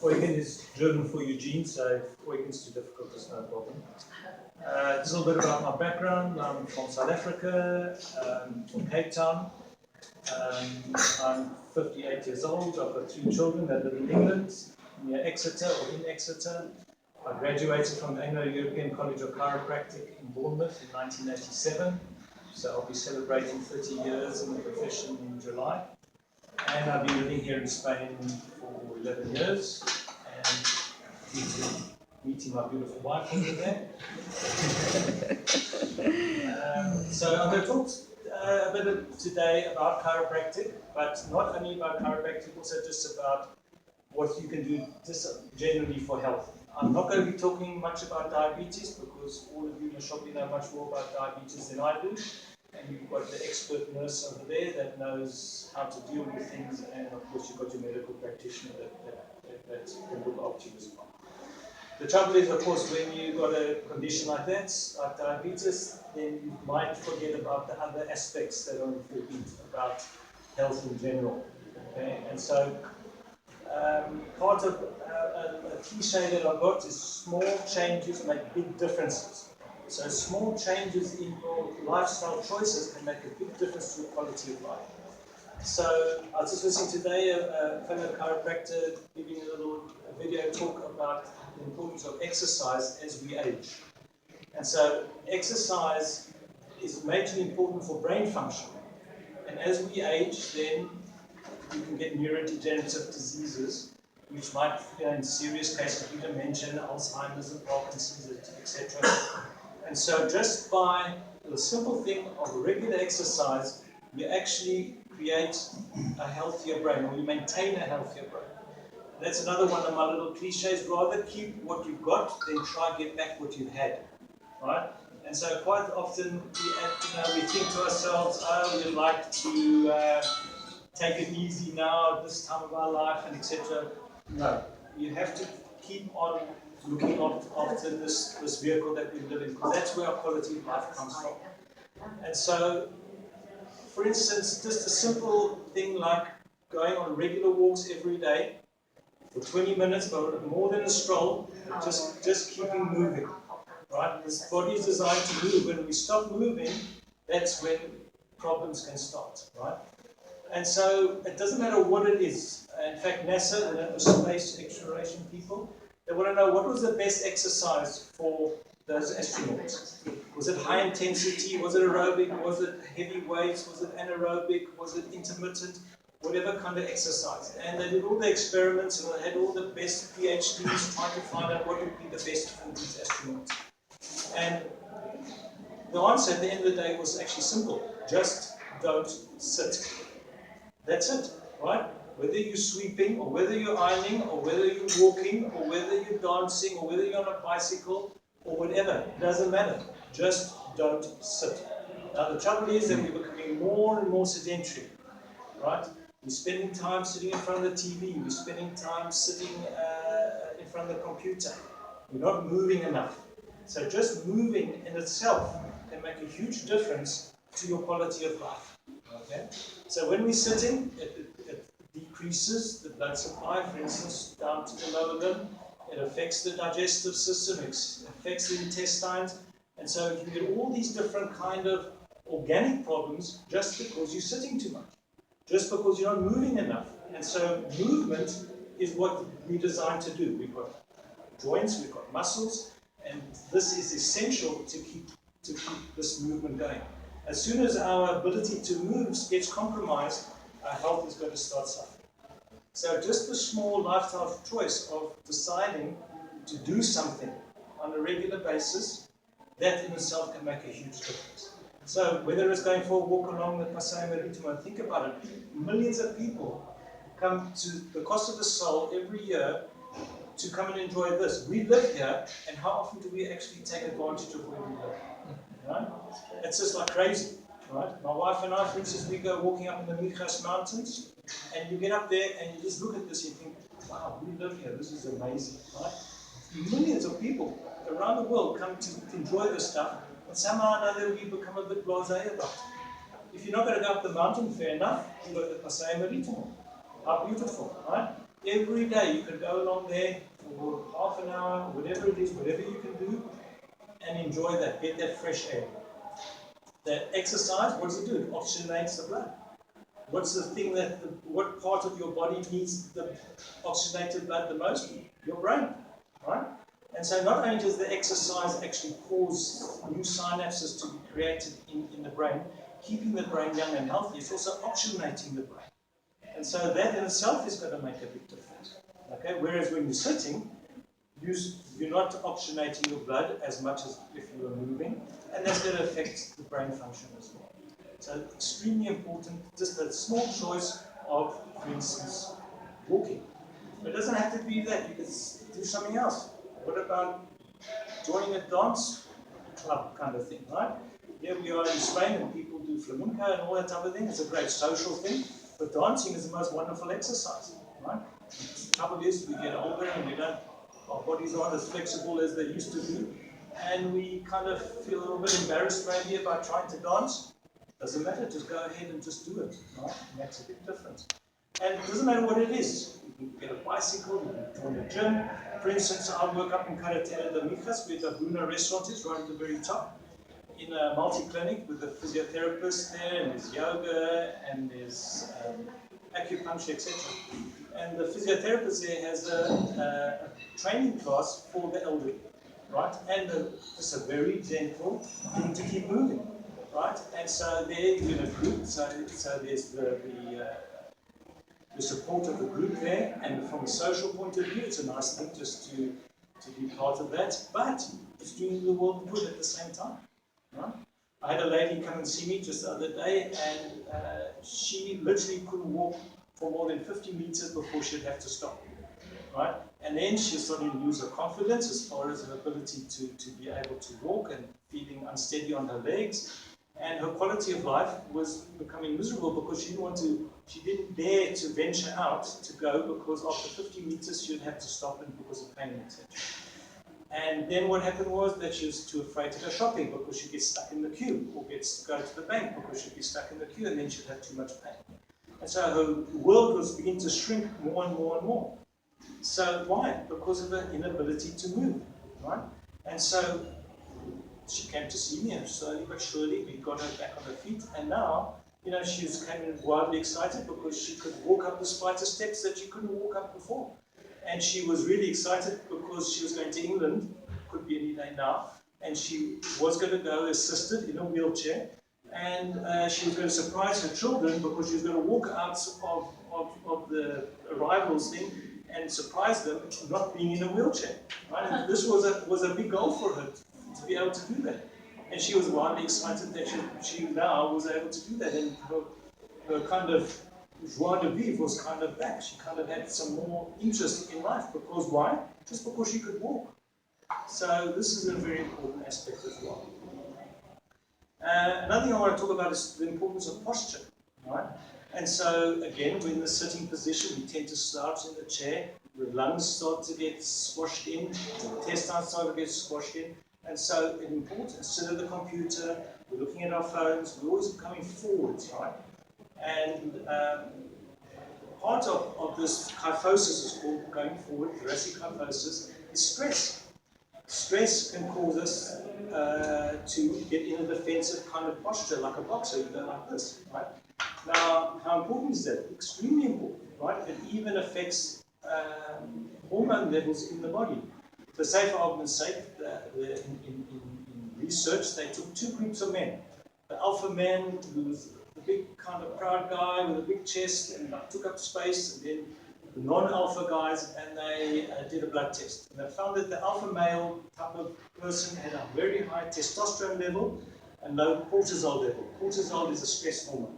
Eugen is German for Eugene, so if Eugen's too difficult, it's no problem. Just a little bit about my background. I'm from South Africa, from Cape Town. I'm 58 years old. I've got 3 children that live in England, near Exeter or in Exeter. I graduated from the Anglo-European College of Chiropractic in Bournemouth in 1987. So I'll be celebrating 30 years in the profession in July. And I've been living here in Spain for 11 years. And meeting my beautiful wife over there. So I'm going to talk a bit today about chiropractic, but not only about chiropractic, also just about what you can do just generally for health. I'm not going to be talking much about diabetes because all of you in the shop know much more about diabetes than I do. And you've got the expert nurse over there that knows how to deal with things, and of course you've got your medical practitioner that can look after you as well. The trouble is, of course, when you've got a condition like that, like diabetes, then you might forget about the other aspects that are important about health in general. Okay? And so part of a cliche that I've got is small changes make big differences. So small changes in your lifestyle choices can make a big difference to your quality of life. So I was just listening today, a fellow chiropractor giving a little video talk about the importance of exercise as we age. And so exercise is majorly important for brain function. And as we age, then you can get neurodegenerative diseases, which might, in serious cases, be dementia, Alzheimer's and Parkinson's, etc. And so just by the simple thing of regular exercise, you actually create a healthier brain, or you maintain a healthier brain. That's another one of my little cliches. Rather keep what you've got than try to get back what you've had, right? And so quite often we think to ourselves, oh, we'd like to take it easy now at this time of our life, and etc. No, you have to keep on looking after this vehicle that we live in, because that's where our quality of life comes from. And so, for instance, just a simple thing like going on regular walks every day for 20 minutes, but more than a stroll, just keeping moving, right? This body is designed to move. When we stop moving, that's when problems can start, right? And so it doesn't matter what it is. In fact, NASA, the space exploration people, they want to know what was the best exercise for those astronauts. Was it high intensity? Was it aerobic? Was it heavy weights? Was it anaerobic? Was it intermittent? Whatever kind of exercise. And they did all the experiments and they had all the best PhDs trying to find out what would be the best for these astronauts. And the answer at the end of the day was actually simple. Just don't sit. That's it, right? Whether you're sweeping, or whether you're ironing, or whether you're walking, or whether you're dancing, or whether you're on a bicycle, or whatever, it doesn't matter. Just don't sit. Now the trouble is that we're becoming more and more sedentary, right? We're spending time sitting in front of the TV, we're spending time sitting in front of the computer. We're not moving enough. So just moving in itself can make a huge difference to your quality of life. Okay? So when we're sitting, it decreases the blood supply, for instance, down to the lower limb. It affects the digestive system, it affects the intestines, and so you get all these different kind of organic problems just because you're sitting too much, just because you're not moving enough. And so movement is what we're designed to do. We've got joints, we've got muscles, and this is essential to keep this movement going. As soon as our ability to move gets compromised, our health is going to start suffering. So just the small lifestyle choice of deciding to do something on a regular basis, that in itself can make a huge difference. So whether it's going for a walk along the Paseo Marítimo, think about it. Millions of people come to the Costa del Sol every year to come and enjoy this. We live here, and how often do we actually take advantage of where we live? Right? It's just like crazy, right? My wife and I, for instance, we go walking up in the Mijas Mountains, and you get up there and you just look at this and you think, wow, we live here, this is amazing, right? Millions of people around the world come to enjoy this stuff, and somehow or another we become a bit blasé about it. If you're not going to go up the mountain, fair enough, you go to the Paseo Marítimo. How beautiful, right? Every day you can go along there for half an hour, whatever it is, whatever you can do, and enjoy that, get that fresh air. That exercise, what does it do? It oxygenates the blood. What's the thing what part of your body needs the oxygenated blood the most? Your brain, right? And so not only does the exercise actually cause new synapses to be created in the brain, keeping the brain young and healthy, it's also oxygenating the brain. And so that in itself is going to make a big difference. Okay? Whereas when you're sitting, you're not oxygenating your blood as much as if you were moving, and that's going to affect the brain function as well. So extremely important, just a small choice of, for instance, walking. But it doesn't have to be that, you can do something else. What about joining a dance club kind of thing, right? Here we are in Spain and people do flamenco and all that type of thing. It's a great social thing, but dancing is the most wonderful exercise, right? The trouble is we get older and our bodies aren't as flexible as they used to be, and we kind of feel a little bit embarrassed maybe about trying to dance. Doesn't matter, just go ahead and just do it, right? It makes a big difference. And it doesn't matter what it is. You can get a bicycle, you can join a gym. For instance, I work up in Carretera de Mijas, where the Bruna restaurant is, right at the very top, in a multi-clinic with a physiotherapist there, and there's yoga, and there's acupuncture, etc. And the physiotherapist there has a training class for the elderly, right? And just a very gentle thing to keep moving. Right, and so there you're in a group, so there's the support of the group there, and from a social point of view, it's a nice thing just to be part of that, but it's doing the world good at the same time. Right? I had a lady come and see me just the other day, and she literally couldn't walk for more than 50 meters before she'd have to stop. Right? And then she started to lose her confidence as far as her ability to be able to walk and feeling unsteady on her legs. And her quality of life was becoming miserable because she didn't dare to venture out to go because after 50 meters she'd have to stop and because of pain, etc. And then what happened was that she was too afraid to go shopping because she'd get stuck in the queue, or gets to go to the bank because she'd be stuck in the queue and then she'd have too much pain. And so her world was beginning to shrink more and more and more. So why? Because of her inability to move, right? And so she came to see me, and slowly but surely we got her back on her feet. And now, she was kind of wildly excited because she could walk up the flight of steps that she couldn't walk up before. And she was really excited because she was going to England, could be any day now, and she was going to go assisted in a wheelchair. And she was going to surprise her children because she was going to walk out of the arrivals thing and surprise them not being in a wheelchair. Right? And this was a big goal for her to be able to do that. And she was wildly excited that she now was able to do that. And her kind of joie de vivre was kind of back. She kind of had some more interest in life. Because why? Just because she could walk. So this is a very important aspect as well. Another thing I want to talk about is the importance of posture. Right? And so, again, we're in the sitting position. We tend to slouch in the chair. The lungs start to get squashed in. The intestines start to get squashed in. And so it's important. Sit at the computer. We're looking at our phones. We're always coming forwards, right? And part of this kyphosis is called going forward, thoracic kyphosis, is stress. Stress can cause us to get in a defensive kind of posture, like a boxer, you go like this, right? Now, how important is that? Extremely important, right? It even affects hormone levels in the body. For safe argument's sake, in research, they took two groups of men. The alpha man, who was the big kind of proud guy with a big chest and took up space, and then the non-alpha guys, and they did a blood test. And they found that the alpha male type of person had a very high testosterone level and low cortisol level. Cortisol is a stress hormone.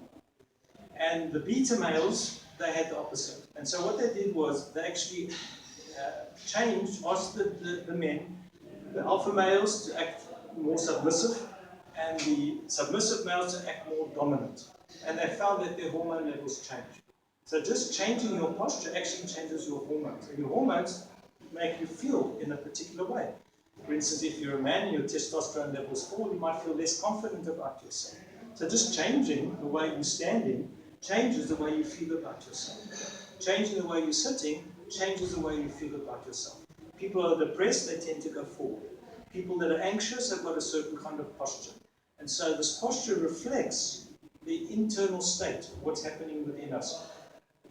And the beta males, they had the opposite. And so what they did was they actually asked the men, the alpha males to act more submissive and the submissive males to act more dominant. And they found that their hormone levels changed. So just changing your posture actually changes your hormones. And your hormones make you feel in a particular way. For instance, if you're a man and your testosterone levels fall, you might feel less confident about yourself. So just changing the way you're standing changes the way you feel about yourself. Changing the way you're sitting changes the way you feel about yourself. People are depressed, they tend to go forward. People that are anxious have got a certain kind of posture. And so this posture reflects the internal state, what's happening within us,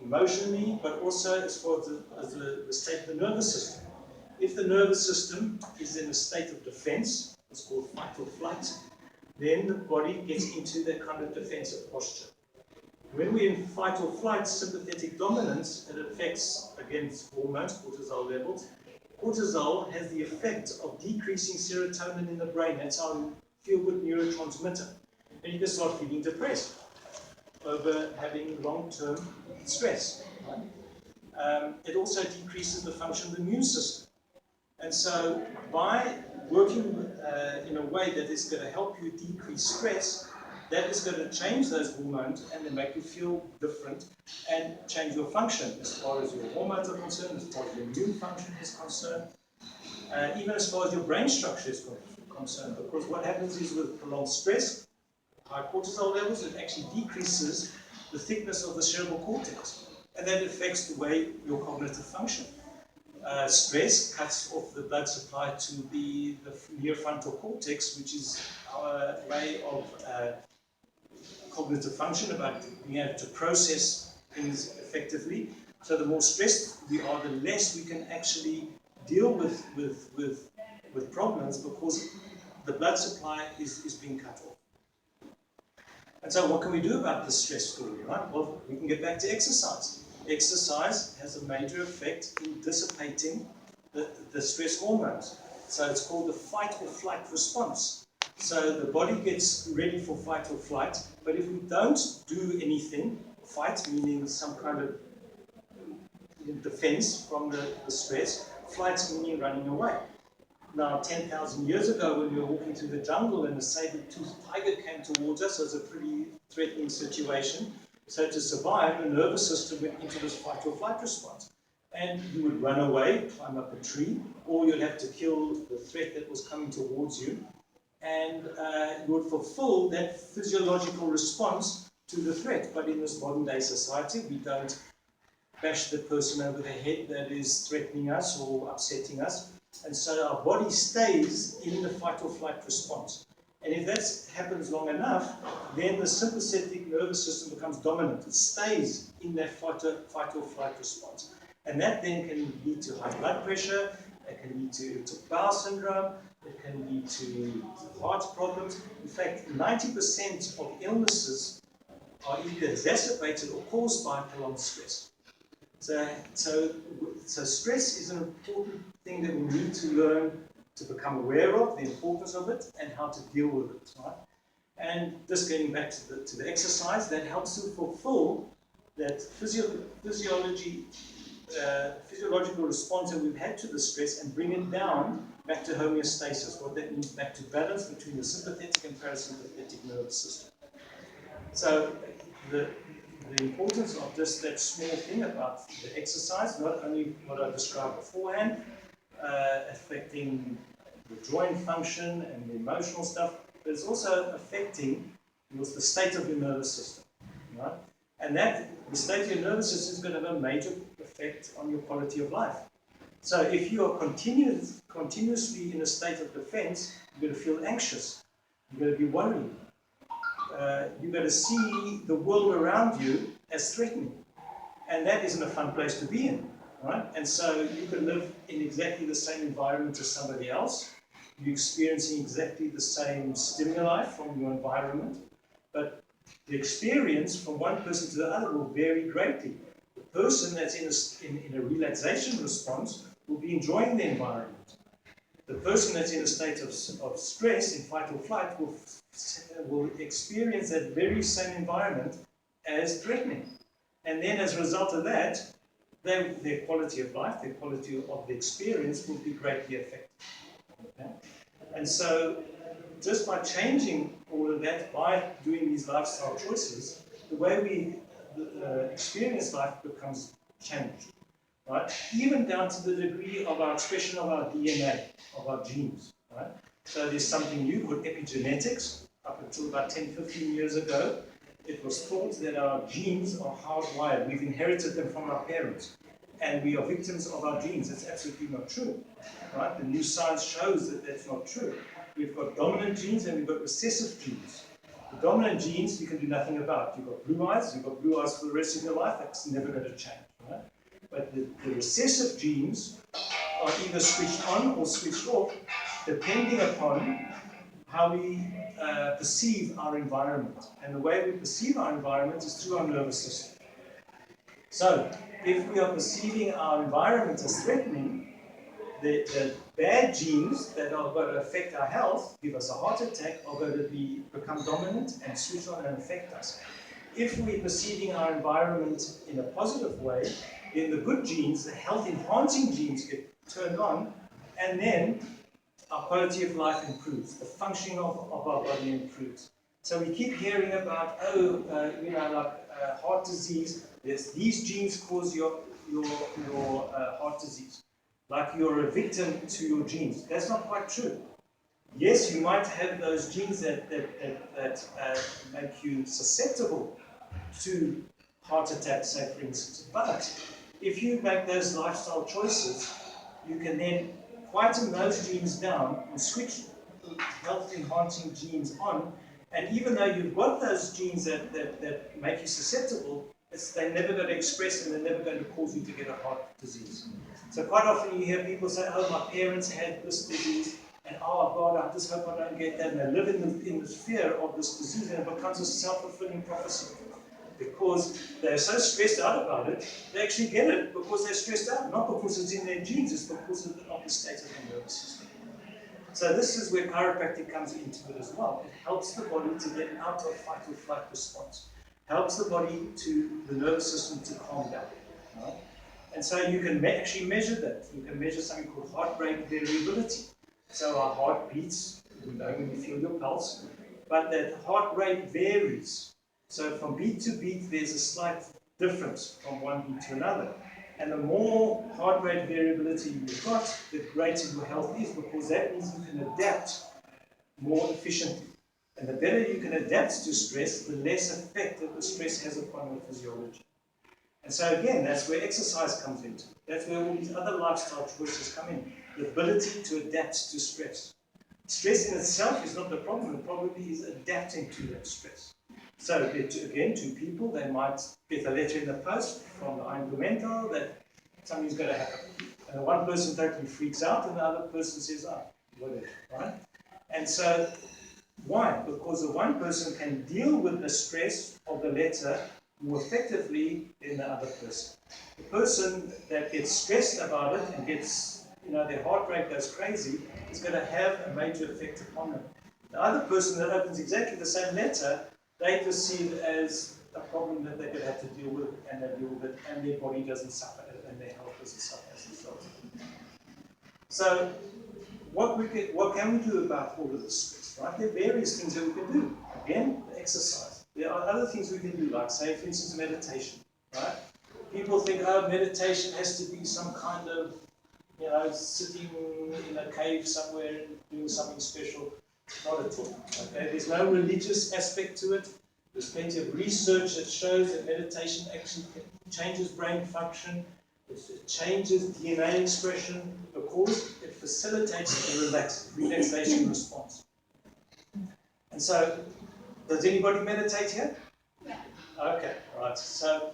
emotionally, but also as far as the state of the nervous system. If the nervous system is in a state of defense, it's called fight or flight, then the body gets into that kind of defensive posture. When we're in fight or flight, sympathetic dominance, it affects, against hormones, cortisol levels. Cortisol has the effect of decreasing serotonin in the brain. That's our feel-good neurotransmitter. And you can start feeling depressed over having long-term stress. Right? It also decreases the function of the immune system. And so by working in a way that is going to help you decrease stress, that is going to change those hormones and then make you feel different and change your function as far as your hormones are concerned, as far as your immune function is concerned, even as far as your brain structure is concerned. Because what happens is with prolonged stress, high cortisol levels, it actually decreases the thickness of the cerebral cortex. And that affects the way your cognitive function. Stress cuts off the blood supply to the near-frontal cortex, which is our way of cognitive function, about being able to process things effectively. So the more stressed we are, the less we can actually deal with problems, because the blood supply is being cut off. And so what can we do about this stress story, right? Well, we can get back to exercise. Exercise has a major effect in dissipating the stress hormones. So it's called the fight or flight response. So the body gets ready for fight or flight, but if we don't do anything, fight meaning some kind of defense from the stress, flight meaning running away. Now, 10,000 years ago, when we were walking through the jungle and a saber-toothed tiger came towards us, it was a pretty threatening situation. So to survive, the nervous system went into this fight or flight response. And you would run away, climb up a tree, or you'd have to kill the threat that was coming towards you. And you would fulfill that physiological response to the threat. But in this modern day society, we don't bash the person over the head that is threatening us or upsetting us. And so our body stays in the fight or flight response. And if that happens long enough, then the sympathetic nervous system becomes dominant. It stays in that fight or flight response. And that then can lead to high blood pressure, it can lead to bowel syndrome, it can lead to heart problems. In fact, 90% of illnesses are either exacerbated or caused by prolonged stress. So stress is an important thing that we need to learn to become aware of, the importance of it, and how to deal with it, right? And just getting back to the exercise, that helps to fulfill that physiological response that we've had to the stress and bring it down back to homeostasis. What that means, back to balance between the sympathetic and parasympathetic nervous system. So the importance of just that small thing about the exercise, not only what I described beforehand, affecting the joint function and the emotional stuff, but it's also affecting the state of your nervous system, right? And the state of your nervous system is going to have a major effect on your quality of life. So if you are continuously in a state of defense, you're going to feel anxious, you're going to be worried, you're going to see the world around you as threatening. And that isn't a fun place to be in, right? And so you can live in exactly the same environment as somebody else. You're experiencing exactly the same stimuli from your environment, but the experience from one person to the other will vary greatly. The person that's in a relaxation response will be enjoying the environment. The person that's in a state of stress, in fight or flight, will experience that very same environment as threatening. And then as a result of that, their quality of life, their quality of the experience will be greatly affected. Okay? And so just by changing all of that, by doing these lifestyle choices, the way we experience life becomes changed. Right? Even down to the degree of our expression of our DNA, of our genes. Right? So there's something new called epigenetics. Up until about 10, 15 years ago, it was thought that our genes are hardwired. We've inherited them from our parents. And we are victims of our genes. It's absolutely not true. Right? The new science shows that that's not true. We've got dominant genes and we've got recessive genes. The dominant genes you can do nothing about. You've got blue eyes for the rest of your life. That's never going to change. Right? But the recessive genes are either switched on or switched off, depending upon how we perceive our environment. And the way we perceive our environment is through our nervous system. So, if we are perceiving our environment as threatening, the bad genes that are going to affect our health, give us a heart attack, are going to become dominant and switch on and affect us. If we're perceiving our environment in a positive way, then the good genes, the health-enhancing genes, get turned on, and then our quality of life improves. The functioning of our body improves. So we keep hearing about, heart disease. These genes cause your heart disease. Like you're a victim to your genes. That's not quite true. Yes, you might have those genes that make you susceptible to heart attacks, say for instance. But if you make those lifestyle choices, you can then quieten those genes down and switch health-enhancing genes on. And even though you've got those genes that make you susceptible, they're never going to express and they're never going to cause you to get a heart disease. So quite often you hear people say, oh, my parents had this disease, and oh God, I just hope I don't get that. And they live in the fear of this disease, and it becomes a self-fulfilling prophecy. Because they're so stressed out about it, they actually get it because they're stressed out, not because it's in their genes, it's because of the state of the nervous system. So this is where chiropractic comes into it as well. It helps the body to get out of fight or flight response. Helps the body the nervous system to calm down. Right? And so you can actually measure that. You can measure something called heart rate variability. So our heart beats, you know when you feel your pulse, but that heart rate varies. So from beat to beat, there's a slight difference from one beat to another. And the more heart rate variability you've got, the greater your health is, because that means you can adapt more efficiently. And the better you can adapt to stress, the less effect that the stress has upon your physiology. And so again, that's where exercise comes into. That's where all these other lifestyle choices come in. The ability to adapt to stress. Stress in itself is not the problem. The problem is adapting to that stress. So again, two people, they might get a letter in the post from the Eingemental that something's going to happen. And one person totally freaks out, and the other person says, oh, whatever, right? And so, why? Because the one person can deal with the stress of the letter more effectively than the other person. The person that gets stressed about it and gets, their heart rate goes crazy is going to have a major effect upon them. The other person that opens exactly the same letter, they perceive it as a problem that they're going to have to deal with, and they deal with it, and their body doesn't suffer, and their health doesn't suffer as a result. So, what can we do about all of this stress? Right? There are various things that we can do. Again, exercise. There are other things we can do, like, say, for instance, meditation. Right? People think, oh, meditation has to be some kind of, sitting in a cave somewhere and doing something special. Not at all. Okay? There's no religious aspect to it. There's plenty of research that shows that meditation actually changes brain function. It changes DNA expression because it facilitates the relaxation response. And so, does anybody meditate here? Yeah. Okay, right. So,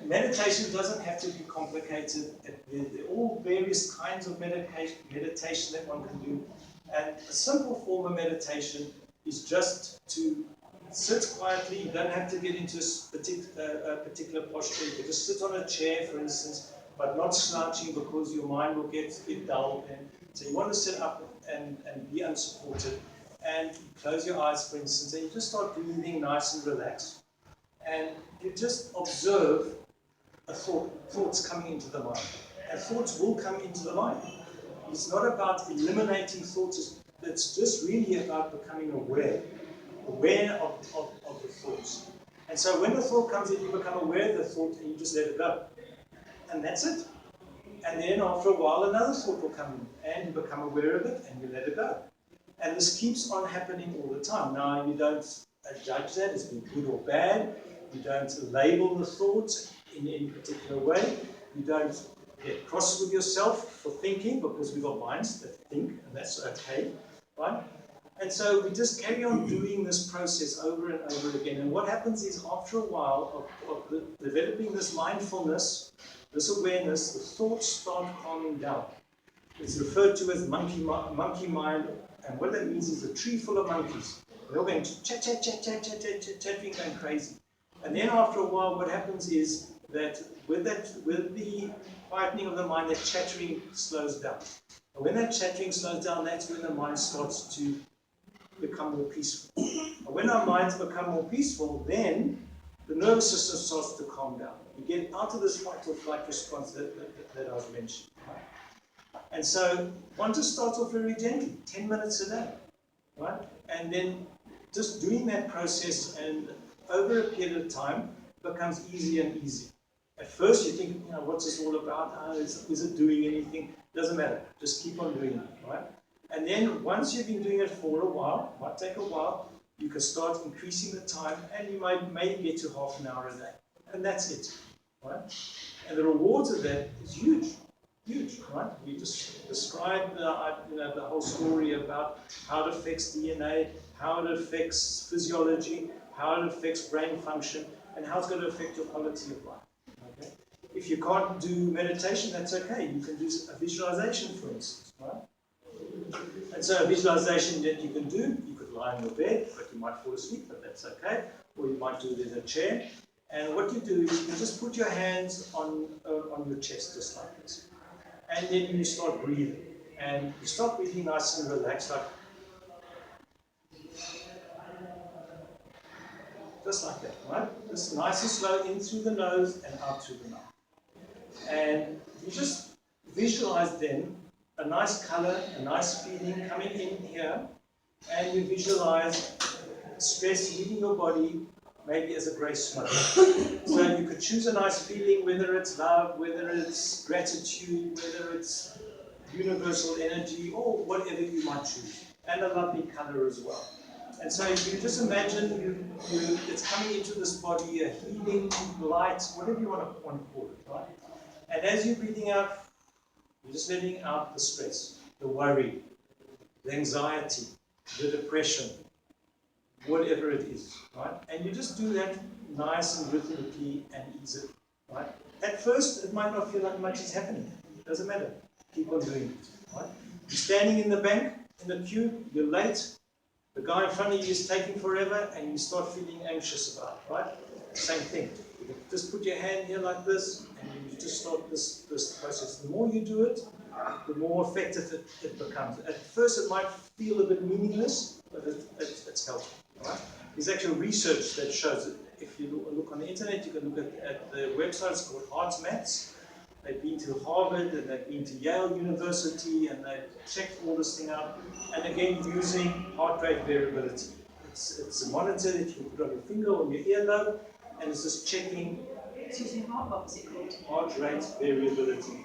meditation doesn't have to be complicated. There are all various kinds of meditation that one can do. And a simple form of meditation is just to sit quietly. You don't have to get into a particular posture. You can just sit on a chair, for instance, but not slouching because your mind will get dull. And so you want to sit up and be unsupported. And you close your eyes, for instance, and you just start breathing nice and relaxed. And you just observe thoughts coming into the mind. And thoughts will come into the mind. It's not about eliminating thoughts, it's just really about becoming aware of the thoughts. And so when the thought comes in, you become aware of the thought and you just let it go. And that's it. And then after a while, another thought will come in and you become aware of it and you let it go. And this keeps on happening all the time. Now, you don't judge that as being good or bad. You don't label the thoughts in any particular way. You don't get cross with yourself for thinking, because we've got minds that think, and that's okay, right? And so we just carry on doing this process over and over again. And what happens is, after a while of developing this mindfulness, this awareness, the thoughts start calming down. It's referred to as monkey mind, and what that means is a tree full of monkeys. They're all going chatting, going crazy. And then after a while, what happens is that with the quietening of the mind, that chattering slows down. And when that chattering slows down, that's when the mind starts to become more peaceful. And when our minds become more peaceful, then the nervous system starts to calm down. You get out of this fight or flight response that I was mentioning. Right? And so one just starts off very gently, 10 minutes a day. Right? And then just doing that process, and over a period of time, becomes easier and easier. At first you think, what's this all about? Is it doing anything? Doesn't matter. Just keep on doing it. Right? And then once you've been doing it for a while, might take a while, you can start increasing the time, and you may get to half an hour a day. And that's it. Right? And the rewards of that is huge. Huge, right? We just described the whole story about how it affects DNA, how it affects physiology, how it affects brain function, and how it's going to affect your quality of life. Okay? If you can't do meditation, that's okay. You can do a visualization, for instance. Right? And so a visualization that you can do, you could lie on your bed, but you might fall asleep, but that's okay. Or you might do it in a chair. And what you do is you just put your hands on your chest, just like this. And then you start breathing. And you start breathing nice and relaxed, like just like that, right? Just nice and slow, in through the nose and out through the mouth. And you just visualize then a nice color, a nice feeling coming in here, and you visualize stress leaving your body, maybe as a grey smoke. So you could choose a nice feeling, whether it's love, whether it's gratitude, whether it's universal energy, or whatever you might choose, and a lovely color as well. And so you just imagine it's coming into this body, a healing light, whatever you want to call it, right? And as you're breathing out, you're just letting out the stress, the worry, the anxiety, the depression, whatever it is, right? And you just do that nice and rhythmically and easily, right? At first, it might not feel like much is happening. It doesn't matter. Keep on doing it, right? You're standing in the bank, in the queue, you're late, the guy in front of you is taking forever, and you start feeling anxious about it, right? Same thing. You just put your hand here like this, and you just start this process. The more you do it, the more effective it becomes. At first, it might feel a bit meaningless, but it's helpful. Right? There's actual research that shows it. If you look on the internet, you can look at the website. It's called Heart Maths. They've been to Harvard, and they've been to Yale University, and they've checked all this thing out. And again, using heart rate variability. It's a monitor that you can put on your finger or your earlobe, and it's just checking. It's using heart, what was it called? Heart rate variability.